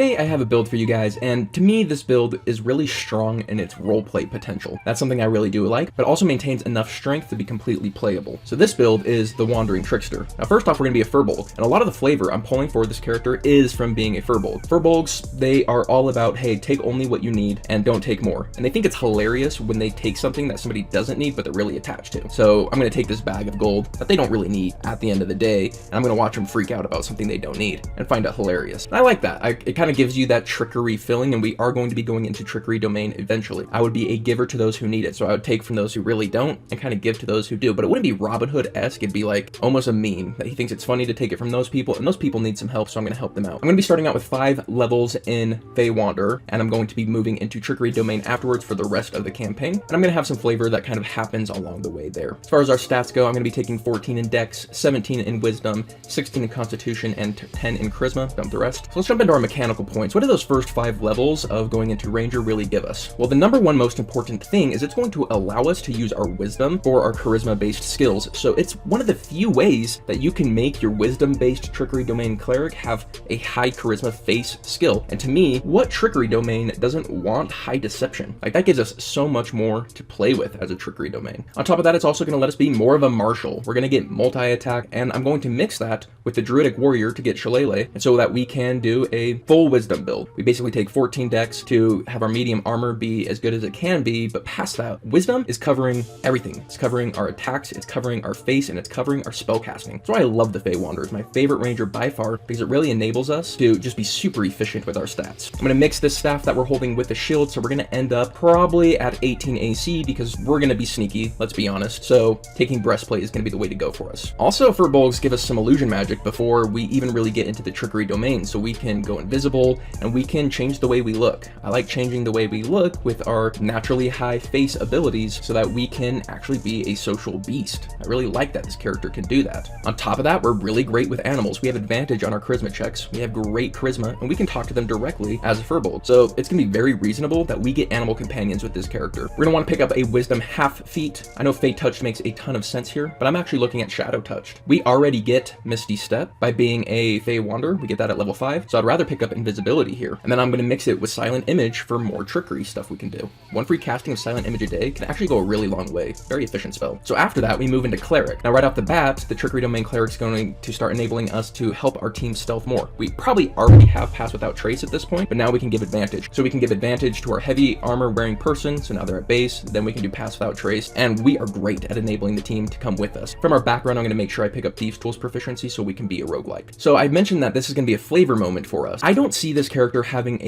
today I have a build for you guys, and to me this build is really strong in its roleplay potential. That's something I really do like, but also maintains enough strength to be completely playable. So this build is the Wandering Trickster. Now first off, we're going to be a Firbolg, and a lot of the flavor I'm pulling for this character is from being a Firbolg. Firbolgs, they are all about, hey, take only what you need and don't take more. And they think it's hilarious when they take something that somebody doesn't need but they're really attached to. So I'm going to take this bag of gold that they don't really need at the end of the day, and I'm going to watch them freak out about something they don't need and find it hilarious. And I like that. It kind of gives you that trickery feeling, and we are going to be going into trickery domain eventually. I would be a giver to those who need it, so I would take from those who really don't and kind of give to those who do. But it wouldn't be Robin Hood-esque. It'd be like almost a meme that he thinks it's funny to take it from those people, and those people need some help, so I'm going to help them out. I'm going to be starting out with 5 levels in Fey Wanderer, and I'm going to be moving into trickery domain afterwards for the rest of the campaign, and I'm going to have some flavor that kind of happens along the way there. As far as our stats go, I'm going to be taking 14 in Dex, 17 in Wisdom, 16 in Constitution, and 10 in Charisma. Dump the rest. So let's jump into our mechanical points. What do those first 5 levels of going into Ranger really give us? Well, the number one most important thing is it's going to allow us to use our Wisdom for our Charisma-based skills. So it's one of the few ways that you can make your Wisdom-based Trickery Domain Cleric have a high Charisma face skill. And to me, what Trickery Domain doesn't want high Deception? Like, that gives us so much more to play with as a Trickery Domain. On top of that, it's also going to let us be more of a Martial. We're going to get multi-attack, and I'm going to mix that with the Druidic Warrior to get Shillelagh, and so that we can do a full Wisdom build. We basically take 14 Dex to have our medium armor be as good as it can be, but past that, Wisdom is covering everything. It's covering our attacks, it's covering our face, and it's covering our spellcasting. That's why I love the Fey Wanderer. It's my favorite ranger by far, because it really enables us to just be super efficient with our stats. I'm going to mix this staff that we're holding with the shield, so we're going to end up probably at 18 AC, because we're going to be sneaky, let's be honest. So taking Breastplate is going to be the way to go for us. Also, Firbolgs give us some illusion magic before we even really get into the trickery domain, so we can go invisible and we can change the way we look. I like changing the way we look with our naturally high face abilities so that we can actually be a social beast. I really like that this character can do that. On top of that, we're really great with animals. We have advantage on our charisma checks. We have great charisma, and we can talk to them directly as a Firbolg. So it's gonna be very reasonable that we get animal companions with this character. We're gonna want to pick up a wisdom half feat. I know Fey Touched makes a ton of sense here, but I'm actually looking at Shadow Touched. We already get Misty Step by being a Fey Wanderer. We get that at level 5, so I'd rather pick up invisibility here. And then I'm going to mix it with Silent Image for more trickery stuff we can do. 1 free casting of Silent Image a day can actually go a really long way. Very efficient spell. So after that, we move into Cleric. Now right off the bat, the Trickery Domain Cleric's going to start enabling us to help our team stealth more. We probably already have Pass Without Trace at this point, but now we can give advantage. So we can give advantage to our heavy armor wearing person, so now they're at base, then we can do Pass Without Trace, and we are great at enabling the team to come with us. From our background, I'm going to make sure I pick up Thieves Tools proficiency so we can be a roguelike. So I mentioned that this is going to be a flavor moment for us. I don't see this character having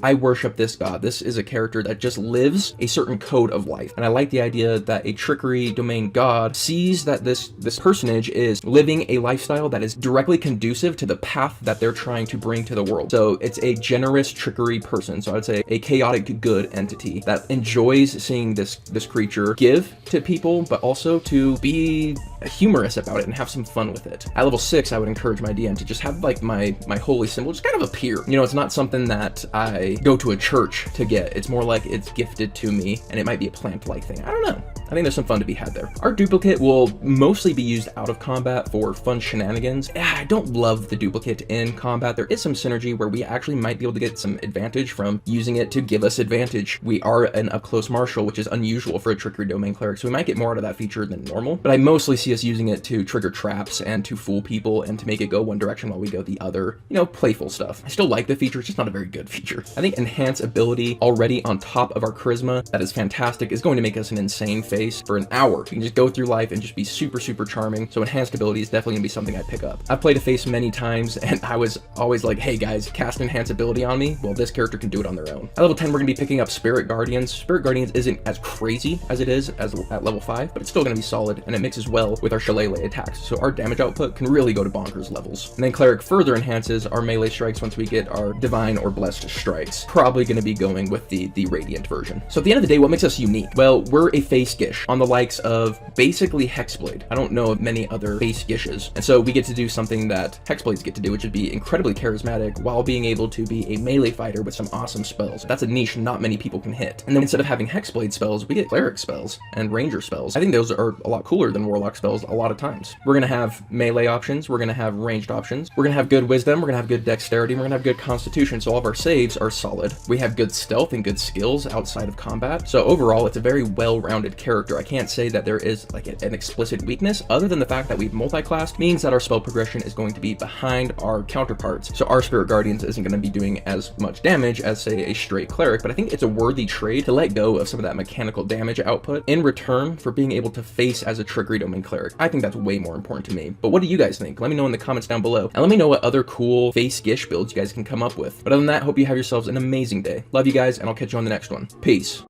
I worship this god. This is a character that just lives a certain code of life. And I like the idea that a trickery domain god sees that this personage is living a lifestyle that is directly conducive to the path that they're trying to bring to the world. So it's a generous trickery person. So I'd say a chaotic good entity that enjoys seeing this creature give to people, but also to be humorous about it and have some fun with it. At level 6, I would encourage my DM to just have like my holy symbol just kind of appear. You know, it's not something that I go to a church to get. It's more like it's gifted to me, and it might be a plant-like thing. I don't know. I think there's some fun to be had there. Our duplicate will mostly be used out of combat for fun shenanigans. I don't love the duplicate in combat. There is some synergy where we actually might be able to get some advantage from using it to give us advantage. We are an up-close martial, which is unusual for a trickery domain cleric, so we might get more out of that feature than normal. But I mostly see us using it to trigger traps and to fool people and to make it go one direction while we go the other. You know, playful stuff. I still like the feature, it's just not a very good feature. I think enhance ability already on top of our charisma, that is fantastic, is going to make us an insane face for an hour. We can just go through life and just be super charming. So enhanced ability is definitely gonna be something I pick up. I've played a face many times and I was always like, hey guys, cast enhance ability on me. Well, this character can do it on their own. At level 10, we're gonna be picking up Spirit Guardians. Spirit Guardians isn't as crazy as it is as at level 5, but it's still gonna be solid, and it mixes well with our Shillelagh attacks. So our damage output can really go to bonkers levels. And then Cleric further enhances our melee strikes once we get our Divine or Blessed strikes. Probably gonna be going with the Radiant version. So at the end of the day, what makes us unique? Well, we're a face gift. gish on the likes of basically Hexblade. I don't know of many other base gishes. And so we get to do something that Hexblades get to do, which would be incredibly charismatic while being able to be a melee fighter with some awesome spells. That's a niche not many people can hit. And then instead of having Hexblade spells, we get Cleric spells and Ranger spells. I think those are a lot cooler than Warlock spells a lot of times. We're going to have melee options, we're going to have ranged options, we're going to have good wisdom, we're going to have good dexterity, and we're going to have good constitution, so all of our saves are solid. We have good stealth and good skills outside of combat. So overall, it's a very well-rounded character. I can't say that there is like an explicit weakness, other than the fact that we've multi-classed means that our spell progression is going to be behind our counterparts. So our Spirit Guardians isn't going to be doing as much damage as, say, a straight Cleric, but I think it's a worthy trade to let go of some of that mechanical damage output in return for being able to face as a Trickery domain Cleric. I think that's way more important to me. But what do you guys think? Let me know in the comments down below, and let me know what other cool face gish builds you guys can come up with. But other than that, hope you have yourselves an amazing day. Love you guys, and I'll catch you on the next one. Peace.